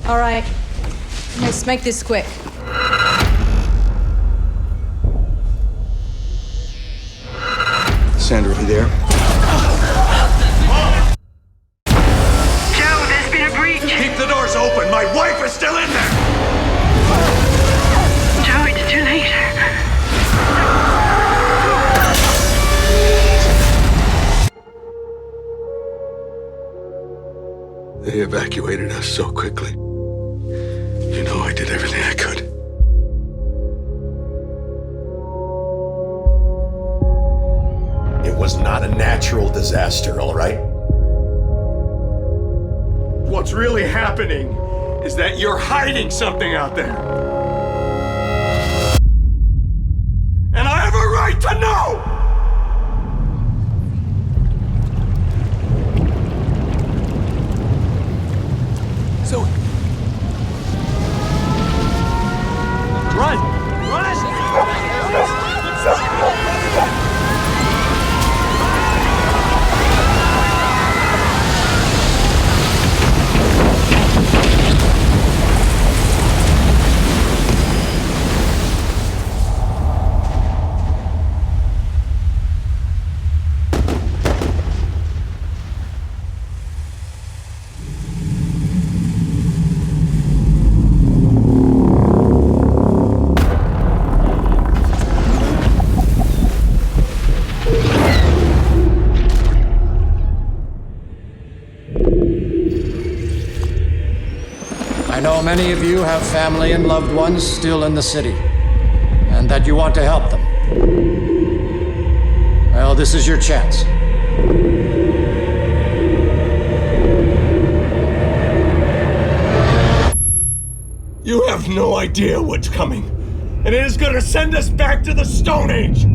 All right, let's make this quick. Sandra, you there? Joe, there's been a breach. Keep the doors open. My wife is still in there. Joe, it's too late. They evacuated us so quickly. You know I did everything I could. It was not a natural disaster, all right? What's really happening is that you're hiding something out there. And I have a right to know! So, Run! Run! I know many of you have family and loved ones still in the city, and that you want to help them. Well, this is your chance. You have no idea what's coming, and it is going to send us back to the Stone Age!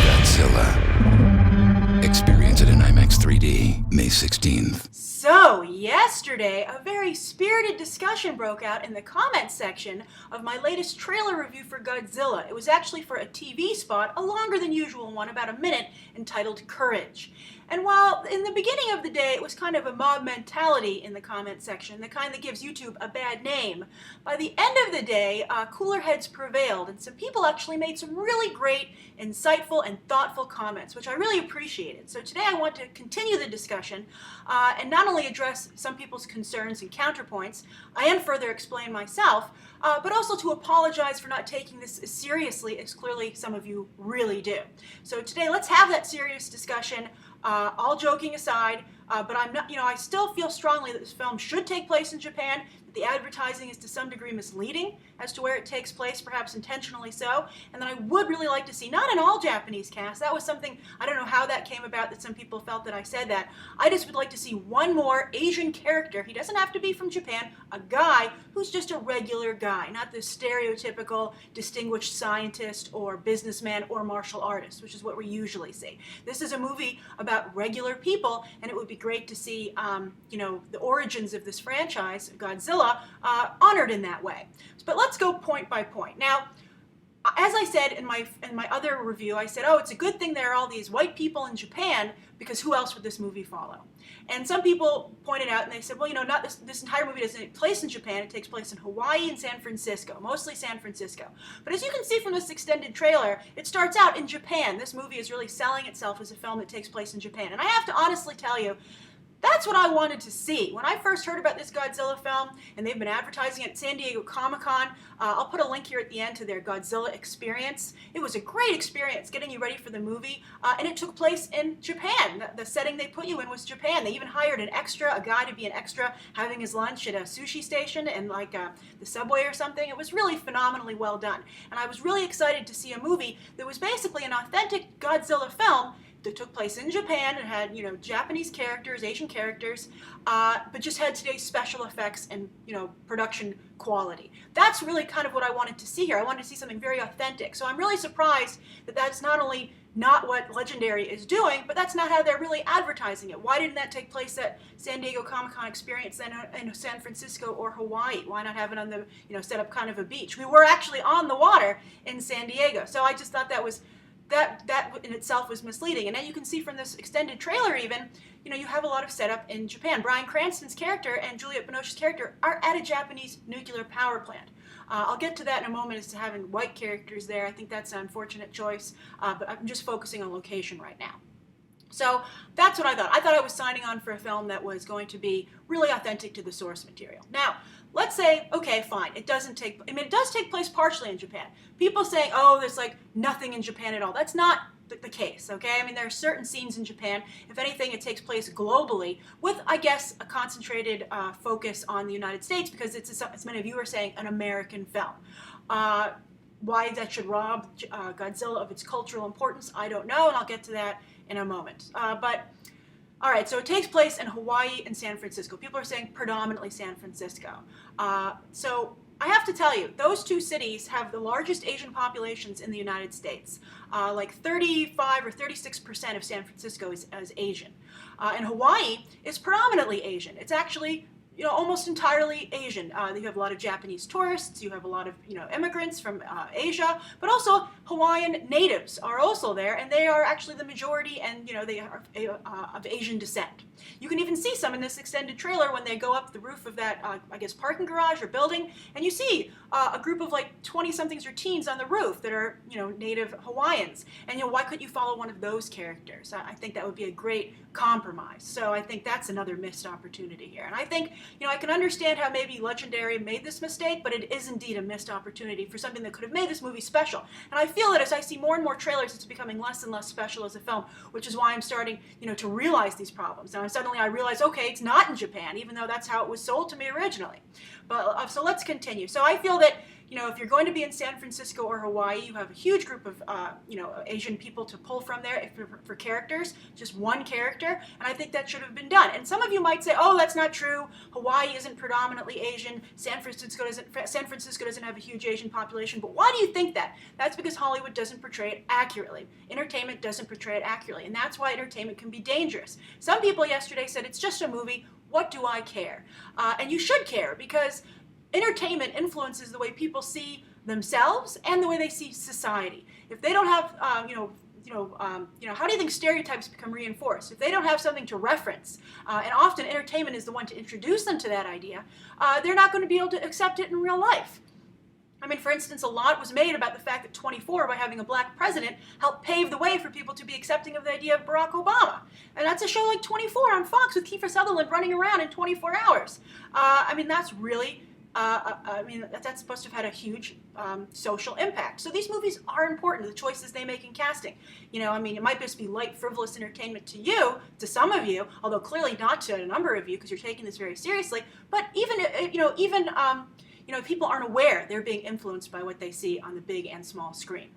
Godzilla. Experience it in IMAX 3D, May 16th. So, yesterday, a very spirited discussion broke out in the comments section of my latest trailer review for Godzilla. It was actually for a TV spot, a longer than usual one, about a minute, entitled Courage. And while in the beginning of the day it was kind of a mob mentality in the comment section, the kind that gives YouTube a bad name, by the end of the day, cooler heads prevailed, and some people actually made some really great, insightful, and thoughtful comments, which I really appreciated. So today I want to continue the discussion and not only address some people's concerns and counterpoints, and further explain myself, but also to apologize for not taking this as seriously as clearly some of you really do. So today let's have that serious discussion. All joking aside, but I'm not, I still feel strongly that this film should take place in Japan, that the advertising is to some degree misleading as to where it takes place, perhaps intentionally so, and that I would really like to see, not an all Japanese cast, that was something, I don't know how that came about that some people felt that I said that, I just would like to see one more Asian character, he doesn't have to be from Japan, a guy who's just a regular guy, not the stereotypical distinguished scientist or businessman or martial artist, which is what we usually see. This is a movie about regular people, and it would be great to see, the origins of this franchise, Godzilla, honored in that way. But let's go point by point. Now, as I said in my other review, I said, oh, it's a good thing there are all these white people in Japan, because who else would this movie follow? And some people pointed out, and they said, well, not this entire movie doesn't take place in Japan, it takes place in Hawaii and San Francisco, mostly San Francisco. But as you can see from this extended trailer, it starts out in Japan. This movie is really selling itself as a film that takes place in Japan. And I have to honestly tell you, that's what I wanted to see. When I first heard about this Godzilla film, and they've been advertising it at San Diego Comic-Con, I'll put a link here at the end to their Godzilla experience. It was a great experience getting you ready for the movie, and it took place in Japan. The setting they put you in was Japan. They even hired a guy to be an extra, having his lunch at a sushi station and the subway or something. It was really phenomenally well done. And I was really excited to see a movie that was basically an authentic Godzilla film that took place in Japan. It had, Japanese characters, Asian characters, but just had today's special effects and, production quality. That's really kind of what I wanted to see here. I wanted to see something very authentic. So I'm really surprised that that's not only not what Legendary is doing, but that's not how they're really advertising it. Why didn't that take place at San Diego Comic-Con experience then in San Francisco or Hawaii? Why not have it on the, set up kind of a beach? We were actually on the water in San Diego. So I just thought that was, that in itself was misleading. And then you can see from this extended trailer even, you have a lot of setup in Japan. Bryan Cranston's character and Juliette Binoche's character are at a Japanese nuclear power plant. I'll get to that in a moment as to having white characters there. I think that's an unfortunate choice, but I'm just focusing on location right now. So that's what I thought. I thought I was signing on for a film that was going to be really authentic to the source material. Now, let's say, okay, fine, it does take place partially in Japan. People saying, oh, there's like nothing in Japan at all. That's not the case, okay? I mean, there are certain scenes in Japan. If anything, it takes place globally with, I guess, a concentrated focus on the United States because it's, as many of you are saying, an American film. Why that should rob Godzilla of its cultural importance, I don't know, and I'll get to that in a moment. But, all right, so it takes place in Hawaii and San Francisco. People are saying predominantly San Francisco. So I have to tell you, those two cities have the largest Asian populations in the United States. Like 35 or 36% of San Francisco is Asian. And Hawaii is predominantly Asian. It's actually almost entirely Asian. You have a lot of Japanese tourists, you have a lot of, immigrants from Asia, but also Hawaiian natives are also there, and they are actually the majority, and, they are of Asian descent. You can even see some in this extended trailer when they go up the roof of that, I guess, parking garage or building, and you see a group of like 20-somethings or teens on the roof that are, native Hawaiians. And, why couldn't you follow one of those characters? I think that would be a great compromise. So I think that's another missed opportunity here. And I think, I can understand how maybe Legendary made this mistake, but it is indeed a missed opportunity for something that could have made this movie special. And I feel that as I see more and more trailers, it's becoming less and less special as a film, which is why I'm starting, to realize these problems. Now, suddenly I realize, okay, it's not in Japan, even though that's how it was sold to me originally. But so let's continue. So I feel that, if you're going to be in San Francisco or Hawaii, you have a huge group of, Asian people to pull from there for characters, just one character, and I think that should have been done. And some of you might say, oh, that's not true. Hawaii isn't predominantly Asian. San Francisco doesn't have a huge Asian population. But why do you think that? That's because Hollywood doesn't portray it accurately. Entertainment doesn't portray it accurately, and that's why entertainment can be dangerous. Some people yesterday said, it's just a movie. What do I care? And you should care, because entertainment influences the way people see themselves and the way they see society. If they don't have, how do you think stereotypes become reinforced? If they don't have something to reference, and often entertainment is the one to introduce them to that idea, they're not going to be able to accept it in real life. I mean, for instance, a lot was made about the fact that 24, by having a black president, helped pave the way for people to be accepting of the idea of Barack Obama. And that's a show like 24 on Fox with Kiefer Sutherland running around in 24 hours. That's really... that's supposed to have had a huge social impact. So these movies are important, the choices they make in casting. It might just be light, frivolous entertainment to you, to some of you, although clearly not to a number of you, because you're taking this very seriously. But even people aren't aware they're being influenced by what they see on the big and small screen.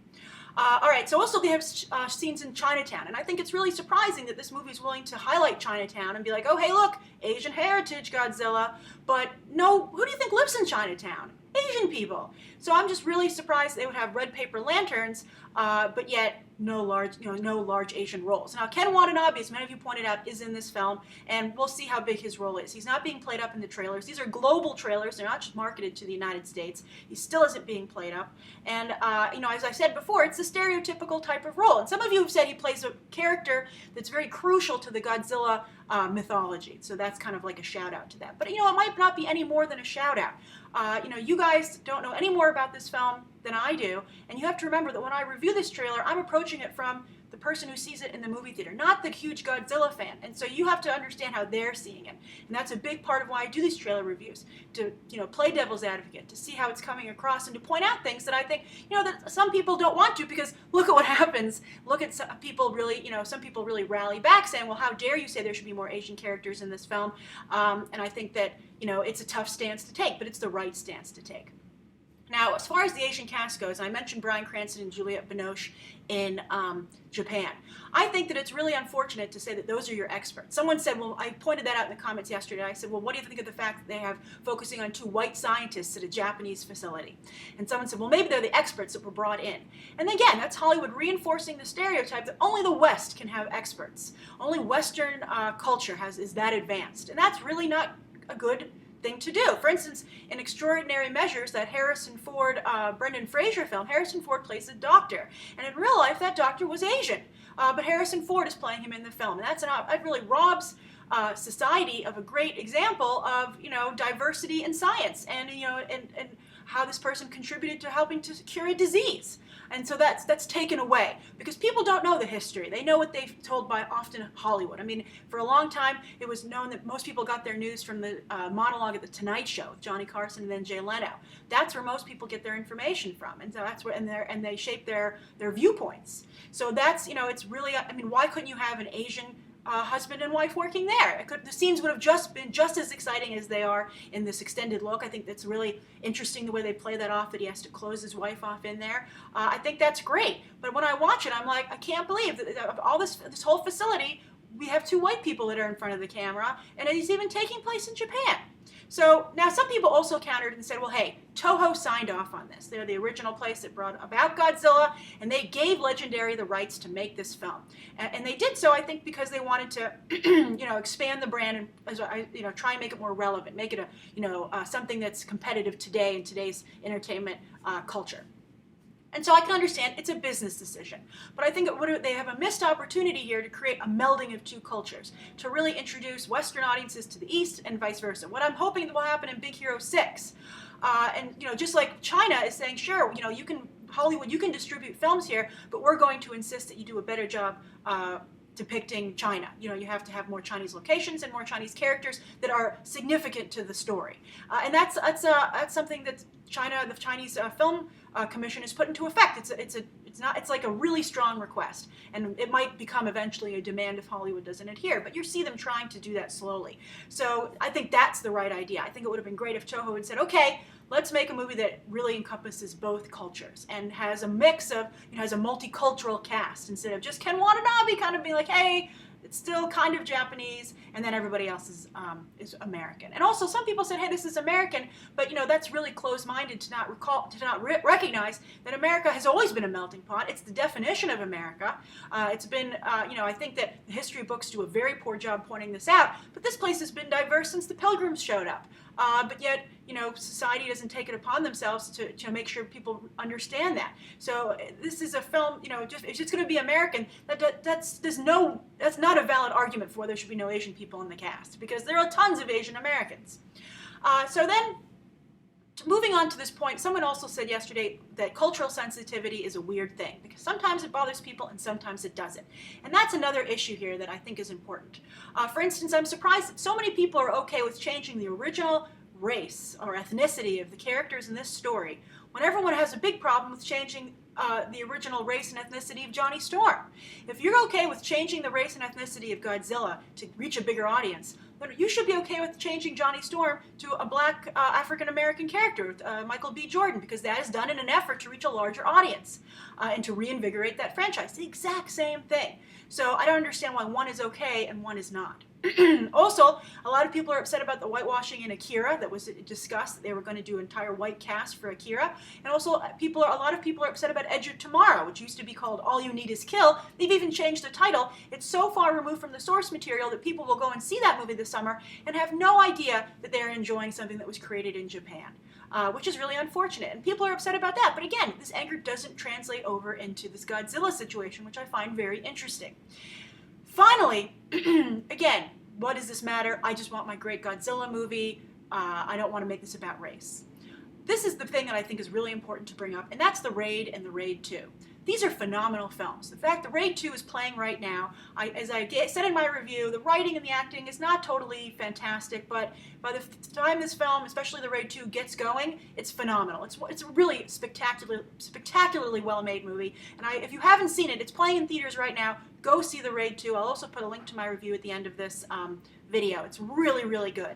All right, so also they have scenes in Chinatown, and I think it's really surprising that this movie is willing to highlight Chinatown and be like, oh, hey, look, Asian heritage, Godzilla, but no, who do you think lives in Chinatown? Asian people. So I'm just really surprised they would have red paper lanterns, but yet no large Asian roles. Now, Ken Watanabe, as many of you pointed out, is in this film, and we'll see how big his role is. He's not being played up in the trailers. These are global trailers. They're not just marketed to the United States. He still isn't being played up. And, as I said before, it's a stereotypical type of role. And some of you have said he plays a character that's very crucial to the Godzilla mythology. So that's kind of like a shout out to that. But, it might not be any more than a shout out. You guys don't know any more about this film than I do, and you have to remember that when I review this trailer, I'm approaching it from the person who sees it in the movie theater, not the huge Godzilla fan. And so you have to understand how they're seeing it. And that's a big part of why I do these trailer reviews, to, play devil's advocate, to see how it's coming across, and to point out things that I think, that some people don't want to, because look at what happens. Look at some people really rally back saying, well, how dare you say there should be more Asian characters in this film? And I think that, it's a tough stance to take, but it's the right stance to take. Now, as far as the Asian cast goes, I mentioned Bryan Cranston and Juliette Binoche in Japan. I think that it's really unfortunate to say that those are your experts. Someone said, well, I pointed that out in the comments yesterday. I said, well, what do you think of the fact that they have focusing on 2 white scientists at a Japanese facility? And someone said, well, maybe they're the experts that were brought in. And again, that's Hollywood reinforcing the stereotype that only the West can have experts. Only Western culture is that advanced. And that's really not a good thing to do. For instance, in Extraordinary Measures, that Harrison Ford, Brendan Fraser film, Harrison Ford plays a doctor. And in real life, that doctor was Asian. But Harrison Ford is playing him in the film. And that really robs society of a great example of, diversity in science and, and how this person contributed to helping to cure a disease. And so that's taken away because people don't know the history. They know what they've told by often Hollywood. I mean, for a long time, it was known that most people got their news from the monologue at The Tonight Show with Johnny Carson and then Jay Leno. That's where most people get their information from, and so that's where and they shape their viewpoints. So that's it's really why couldn't you have an Asian husband and wife working there? The scenes would have just been just as exciting as they are in this extended look. I think that's really interesting the way they play that off, that he has to close his wife off in there. I think that's great. But when I watch it, I'm like, I can't believe that all this whole facility, we have 2 white people that are in front of the camera, and it's even taking place in Japan. So now some people also countered and said, well, hey, Toho signed off on this. They're the original place that brought about Godzilla, and they gave Legendary the rights to make this film. And they did so, I think, because they wanted to, expand the brand and, try and make it more relevant, make it something that's competitive today in today's entertainment culture. And so I can understand it's a business decision. But I think they have a missed opportunity here to create a melding of 2 cultures, to really introduce Western audiences to the East and vice versa. What I'm hoping that will happen in Big Hero 6, and just like China is saying, sure, Hollywood, you can distribute films here, but we're going to insist that you do a better job depicting China. You have to have more Chinese locations and more Chinese characters that are significant to the story. And that's something that the Chinese Film Commission has put into effect. It's like a really strong request, and it might become eventually a demand if Hollywood doesn't adhere. But you see them trying to do that slowly. So I think that's the right idea. I think it would have been great if Toho had said, okay, let's make a movie that really encompasses both cultures and has a mix of, has a multicultural cast instead of just Ken Watanabe kind of being like, hey, it's still kind of Japanese, and then everybody else is American. And also, some people said, "Hey, this is American," but that's really closed-minded to not recognize that America has always been a melting pot. It's the definition of America. It's been, I think that the history books do a very poor job pointing this out. But this place has been diverse since the Pilgrims showed up. But yet, society doesn't take it upon themselves to make sure people understand that. So this is a film, it's just going to be American. That's not a valid argument for why there should be no Asian people in the cast, because there are tons of Asian Americans. So then, moving on to this point, someone also said yesterday that cultural sensitivity is a weird thing, because sometimes it bothers people and sometimes it doesn't. And that's another issue here that I think is important. For instance, I'm surprised that so many people are okay with changing the original race or ethnicity of the characters in this story, when everyone has a big problem with changing the original race and ethnicity of Johnny Storm. If you're okay with changing the race and ethnicity of Godzilla to reach a bigger audience, then you should be okay with changing Johnny Storm to a black African-American character, Michael B. Jordan, because that is done in an effort to reach a larger audience and to reinvigorate that franchise. The exact same thing. So I don't understand why one is okay and one is not. Also, a lot of people are upset about the whitewashing in Akira that was discussed, that they were going to do an entire white cast for Akira. And also, a lot of people are upset about Edge of Tomorrow, which used to be called All You Need Is Kill. They've even changed the title. It's so far removed from the source material that people will go and see that movie this summer and have no idea that they're enjoying something that was created in Japan, which is really unfortunate. And people are upset about that. But again, this anger doesn't translate over into this Godzilla situation, which I find very interesting. Finally, again, what does this matter? I just want my great Godzilla movie. I don't want to make this about race. This is the thing that I think is really important to bring up, and that's The Raid and The Raid 2. These are phenomenal films. In fact, The Raid 2 is playing right now. As I said in my review, the writing and the acting is not totally fantastic, but by the time this film, especially The Raid 2, gets going, it's phenomenal. It's a really spectacularly well-made movie. And if you haven't seen it, it's playing in theaters right now. Go see The Raid 2. I'll also put a link to my review at the end of this video. It's really, really good.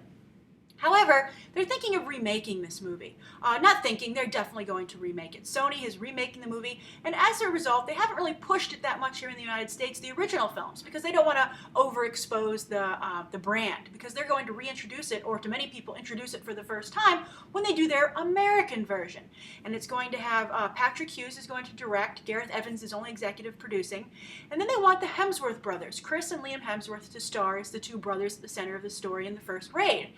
However, they're thinking of remaking this movie. Not thinking, they're definitely going to remake it. Sony is remaking the movie, and as a result, they haven't really pushed it that much here in the United States, the original films, because they don't want to overexpose the brand, because they're going to reintroduce it, or to many people, introduce it for the first time when they do their American version. And it's going to have, Patrick Hughes is going to direct, Gareth Evans is only executive producing, and then they want the Hemsworth brothers, Chris and Liam Hemsworth, to star as the two brothers at the center of the story in the first Raid.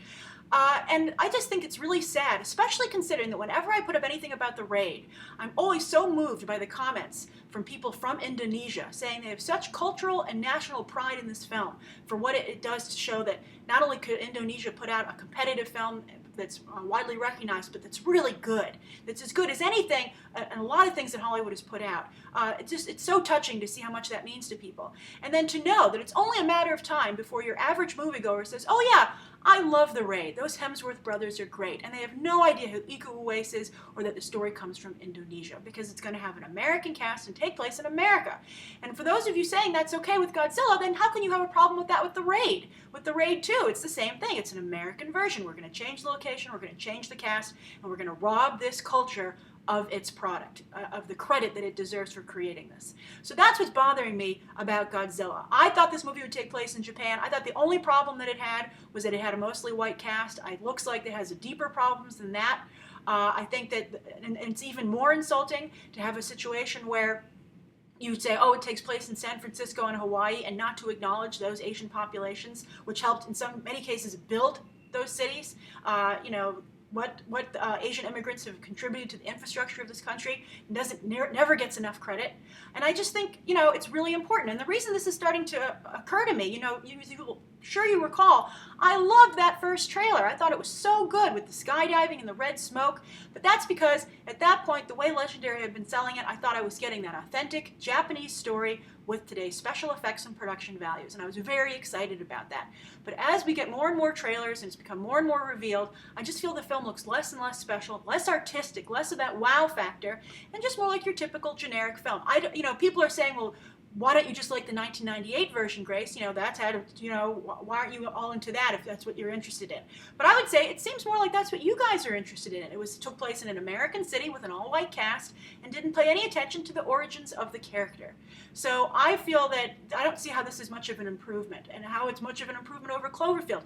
And I just think it's really sad, especially considering that whenever I put up anything about the Raid, I'm always so moved by the comments from people from Indonesia saying they have such cultural and national pride in this film for what it does to show that not only could Indonesia put out a competitive film that's widely recognized, but that's really good, that's as good as anything and a lot of things that Hollywood has put out. It's so touching to see how much that means to people. And then to know that it's only a matter of time before your average moviegoer says, oh yeah, I love The Raid. Those Hemsworth brothers are great. And they have no idea who Iko Uwais is or that the story comes from Indonesia, because it's going to have an American cast and take place in America. And for those of you saying that's okay with Godzilla, then how can you have a problem with that with The Raid? With The Raid 2, it's the same thing. It's an American version. We're going to change the location, we're going to change the cast, and we're going to rob this culture of its product, of the credit that it deserves for creating this. So that's what's bothering me about Godzilla. I thought this movie would take place in Japan. I thought the only problem that it had was that it had a mostly white cast. It looks like it has deeper problems than that. I think that, and it's even more insulting to have a situation where you would say, oh, it takes place in San Francisco and Hawaii, and not to acknowledge those Asian populations, which helped in many cases build those cities. What Asian immigrants have contributed to the infrastructure of this country never gets enough credit. And I just think, it's really important. And the reason this is starting to occur to me, you recall, I loved that first trailer. I thought it was so good with the skydiving and the red smoke. But that's because at that point, the way Legendary had been selling it, I thought I was getting that authentic Japanese story with today's special effects and production values, and I was very excited about that. But as we get more and more trailers and it's become more and more revealed, I just feel the film looks less and less special, less artistic, less of that wow factor, and just more like your typical generic film. People are saying, well, why don't you just like the 1998 version, Grace? That's had, why aren't you all into that if that's what you're interested in? But I would say it seems more like that's what you guys are interested in. It took place in an American city with an all-white cast and didn't pay any attention to the origins of the character. So I feel that I don't see how this is much of an improvement, and how it's much of an improvement over Cloverfield.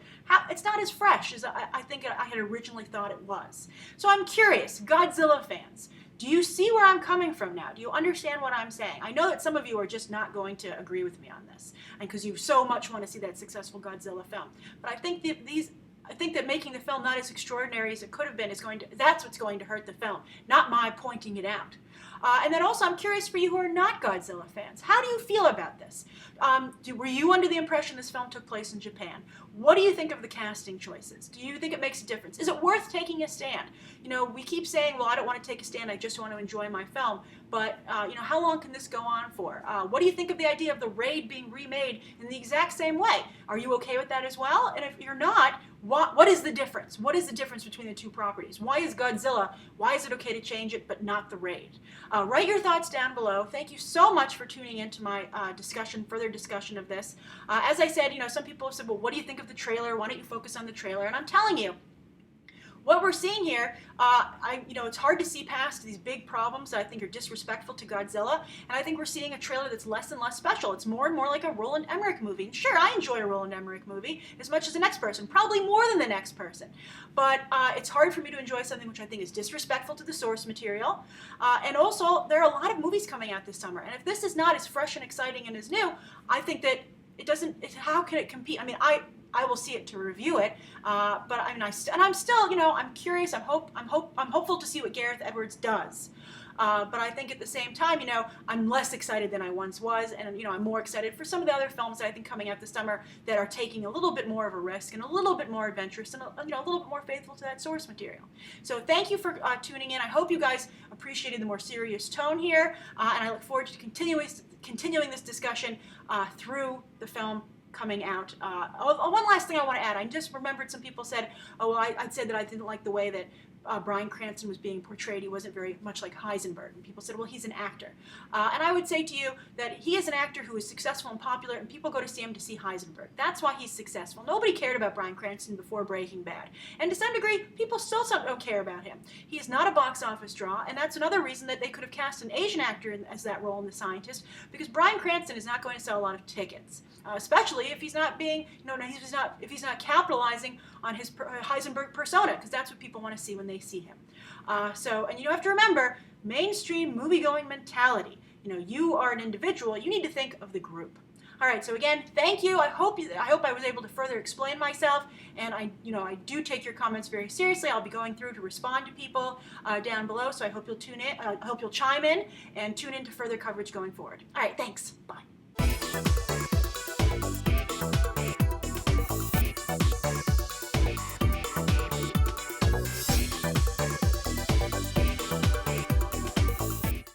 It's not as fresh as I think I had originally thought it was. So I'm curious, Godzilla fans, do you see where I'm coming from now? Do you understand what I'm saying? I know that some of you are just not going to agree with me on this, and because you so much want to see that successful Godzilla film. But I think that making the film not as extraordinary as it could have been that's what's going to hurt the film, not my pointing it out. And then also, I'm curious for you who are not Godzilla fans. How do you feel about this? Were you under the impression this film took place in Japan? What do you think of the casting choices? Do you think it makes a difference? Is it worth taking a stand? We keep saying, well, I don't want to take a stand, I just want to enjoy my film. But, how long can this go on for? What do you think of the idea of The Raid being remade in the exact same way? Are you okay with that as well? And if you're not, what is the difference? What is the difference between the two properties? Why is it okay to change it, but not The Raid? Write your thoughts down below. Thank you so much for tuning in to my further discussion of this. As I said, some people have said, well, what do you think of the trailer? Why don't you focus on the trailer? And I'm telling you, what we're seeing here, it's hard to see past these big problems that I think are disrespectful to Godzilla, and I think we're seeing a trailer that's less and less special. It's more and more like a Roland Emmerich movie. And sure, I enjoy a Roland Emmerich movie as much as the next person, probably more than the next person. But it's hard for me to enjoy something which I think is disrespectful to the source material. And also, there are a lot of movies coming out this summer, and if this is not as fresh and exciting and as new, I think that how can it compete? I will see it to review it, but I'm still, I'm curious. I'm hopeful to see what Gareth Edwards does. But I think at the same time, I'm less excited than I once was, and I'm more excited for some of the other films that I think coming out this summer that are taking a little bit more of a risk and a little bit more adventurous and a little bit more faithful to that source material. So thank you for tuning in. I hope you guys appreciated the more serious tone here, and I look forward to continuing this discussion through the film coming out. One last thing I want to add. I just remembered some people said, oh, well, I'd said that I didn't like the way that Bryan Cranston was being portrayed. He wasn't very much like Heisenberg. And people said, well, he's an actor. And I would say to you that he is an actor who is successful and popular, and people go to see him to see Heisenberg. That's why he's successful. Nobody cared about Bryan Cranston before Breaking Bad. And to some degree, people still don't care about him. He is not a box office draw, and that's another reason that they could have cast an Asian actor as that role in The Scientist, because Bryan Cranston is not going to sell a lot of tickets, especially if he's not being, if he's not capitalizing on his Heisenberg persona, because that's what people want to see when they see him. And you have to remember, mainstream movie-going mentality. You are an individual. You need to think of the group. All right. So again, thank you. I hope I was able to further explain myself, and I do take your comments very seriously. I'll be going through to respond to people down below. So I hope you'll tune in. I hope you'll chime in and tune in to further coverage going forward. All right. Thanks. Bye.